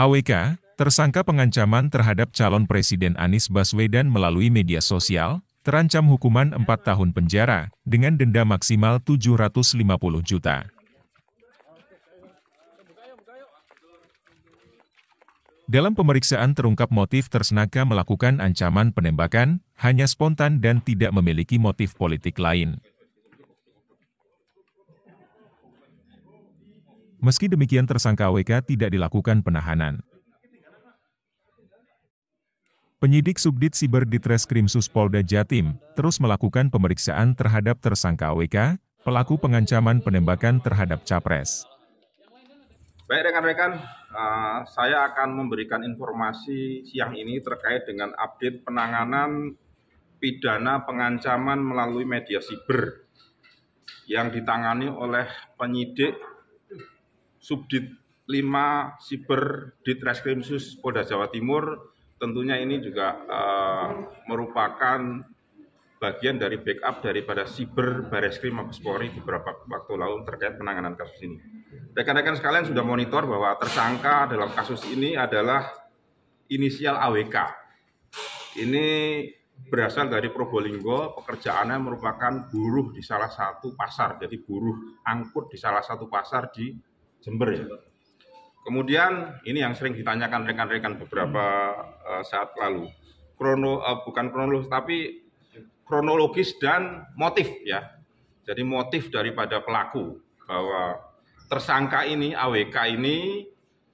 AWK, tersangka pengancaman terhadap calon Presiden Anies Baswedan melalui media sosial, terancam hukuman 4 tahun penjara dengan denda maksimal 750 juta. Dalam pemeriksaan terungkap motif tersangka melakukan ancaman penembakan, hanya spontan dan tidak memiliki motif politik lain. Meski demikian tersangka AWK tidak dilakukan penahanan. Penyidik Subdit Siber Ditreskrimsus Polda Jatim terus melakukan pemeriksaan terhadap tersangka AWK, pelaku pengancaman penembakan terhadap Capres. Baik rekan-rekan, saya akan memberikan informasi siang ini terkait dengan update penanganan pidana pengancaman melalui media siber yang ditangani oleh penyidik Subdit 5 Siber Ditreskrimsus Polda Jawa Timur. Tentunya ini juga merupakan bagian dari backup daripada Siber Bareskrim Mabes Polri beberapa waktu lalu terkait penanganan kasus ini. Rekan-rekan sekalian sudah monitor bahwa tersangka dalam kasus ini adalah inisial AWK. Ini berasal dari Probolinggo, pekerjaannya merupakan buruh di salah satu pasar, jadi buruh angkut di salah satu pasar di Jember ya. Kemudian ini yang sering ditanyakan rekan-rekan beberapa saat lalu, bukan kronologis tapi kronologis dan motif ya. Jadi motif daripada pelaku bahwa tersangka ini AWK ini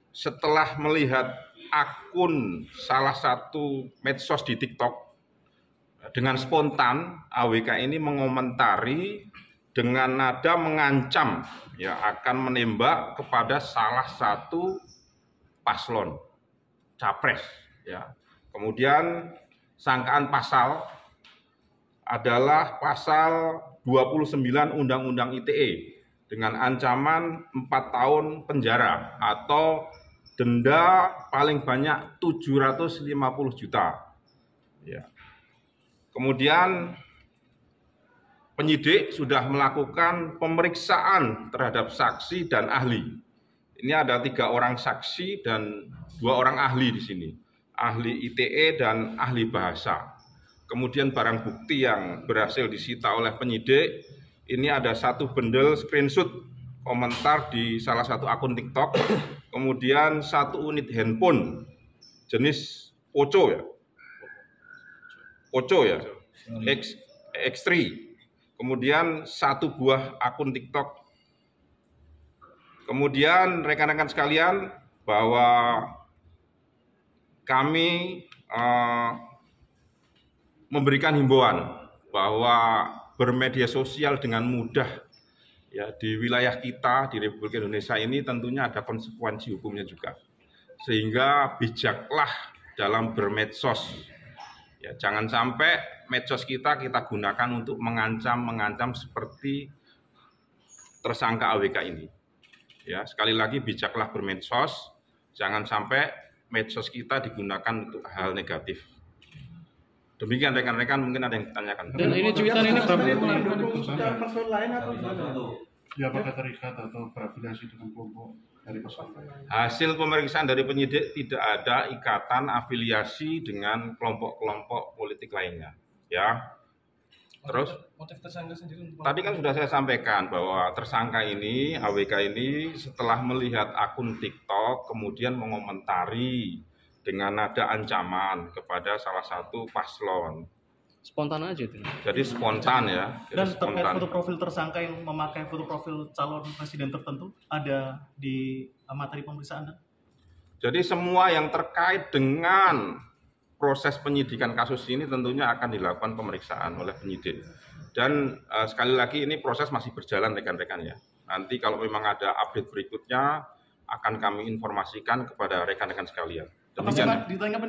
setelah melihat akun salah satu medsos di TikTok dengan spontan AWK ini mengomentari dengan nada mengancam ya akan menembak kepada salah satu paslon Capres ya. Kemudian sangkaan pasal adalah pasal 29 Undang-Undang ITE dengan ancaman 4 tahun penjara atau denda paling banyak 750 juta. Ya. Kemudian penyidik sudah melakukan pemeriksaan terhadap saksi dan ahli. Ini ada 3 orang saksi dan 2 orang ahli di sini. Ahli ITE dan ahli bahasa. Kemudian barang bukti yang berhasil disita oleh penyidik, ini ada 1 bundle screenshot komentar di salah satu akun TikTok. Kemudian 1 unit handphone jenis Poco ya. Poco ya. X3. Kemudian 1 buah akun TikTok. Kemudian rekan-rekan sekalian bahwa kami memberikan himbauan bahwa bermedia sosial dengan mudah ya di wilayah kita di Republik Indonesia ini tentunya ada konsekuensi hukumnya juga. Sehingga bijaklah dalam bermedsos. Ya, jangan sampai medsos kita gunakan untuk mengancam seperti tersangka AWK ini. Ya, sekali lagi bijaklah bermedsos, jangan sampai medsos kita digunakan untuk hal negatif. Demikian rekan-rekan, mungkin ada yang ditanyakan. Dan ini cuitan ini person lain atau ya apakah terikat atau berafiliasi dengan kelompok dari person lain? Hasil pemeriksaan dari penyidik tidak ada ikatan afiliasi dengan kelompok-kelompok politik lainnya. Ya. Terus motif tersangka sendiri tadi kan sudah saya sampaikan bahwa tersangka ini AWK ini setelah melihat akun TikTok kemudian mengomentari dengan nada ancaman kepada salah satu paslon. Spontan aja itu. Jadi spontan ya. Dan terkait foto profil tersangka yang memakai foto profil calon presiden tertentu ada di materi pemeriksaan. Jadi semua yang terkait dengan proses penyidikan kasus ini tentunya akan dilakukan pemeriksaan oleh penyidik. Dan sekali lagi ini proses masih berjalan rekan-rekan ya. Nanti kalau memang ada update berikutnya akan kami informasikan kepada rekan-rekan sekalian. Apakah ditanya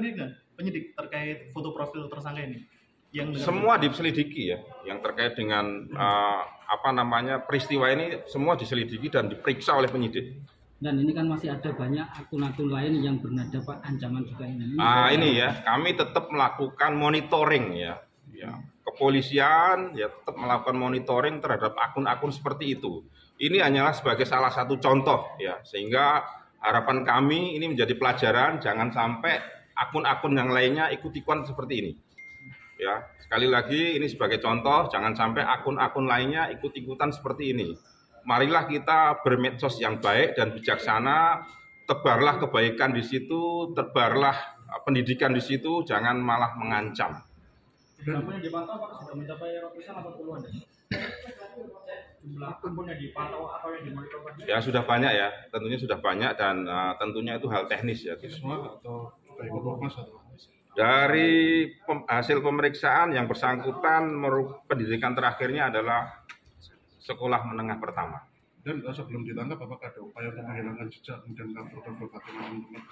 penyidik terkait foto profil tersangka ini? Yang semua diselidiki ya, yang terkait dengan peristiwa ini semua diselidiki dan diperiksa oleh penyidik. Dan ini kan masih ada banyak akun-akun lain yang bernada ancaman juga ini. Ini ya, kami tetap melakukan monitoring ya. Kepolisian ya tetap melakukan monitoring terhadap akun-akun seperti itu. Ini hanyalah sebagai salah satu contoh ya, sehingga Harapan kami ini menjadi pelajaran, jangan sampai akun-akun yang lainnya ikut-ikutan seperti ini. Ya, sekali lagi ini sebagai contoh, jangan sampai akun-akun lainnya ikut-ikutan seperti ini. Marilah kita bermedsos yang baik dan bijaksana, tebarlah kebaikan di situ, tebarlah pendidikan di situ, jangan malah mengancam. Akun yang dipantau apakah sudah mencapai ratusan atau puluhan? Jumlah akun yang dipantau atau yang dimonitor? Ya sudah banyak ya, tentunya sudah banyak dan tentunya itu hal teknis ya. Siswa atau ikut ormas atau Dari hasil pemeriksaan yang bersangkutan pendidikan terakhirnya adalah sekolah menengah pertama. dan sebelum ditangkap apakah ada upaya untuk menghilangkan jejak kemudian kabur teman-teman?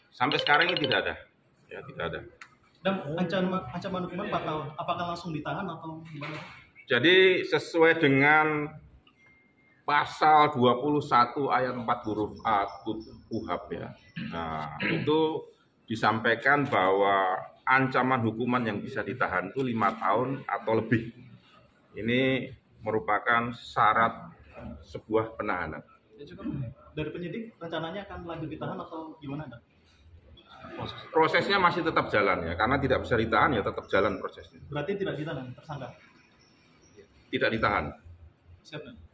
Sampai sekarang ini tidak ada. Ya, tidak ada. Dan ancaman hukuman 4 tahun, apakah langsung ditahan atau gimana? Jadi sesuai dengan pasal 21 ayat 4 huruf A KUHP ya. Nah, itu disampaikan bahwa ancaman hukuman yang bisa ditahan itu 5 tahun atau lebih. Ini merupakan syarat sebuah penahanan. Dari penyidik rencananya akan lanjut ditahan atau gimana, Anda? Prosesnya masih tetap jalan ya, karena tidak bisa ditahan ya tetap jalan prosesnya. Berarti tidak ditahan tersangka? Tidak ditahan. Siap, Anda.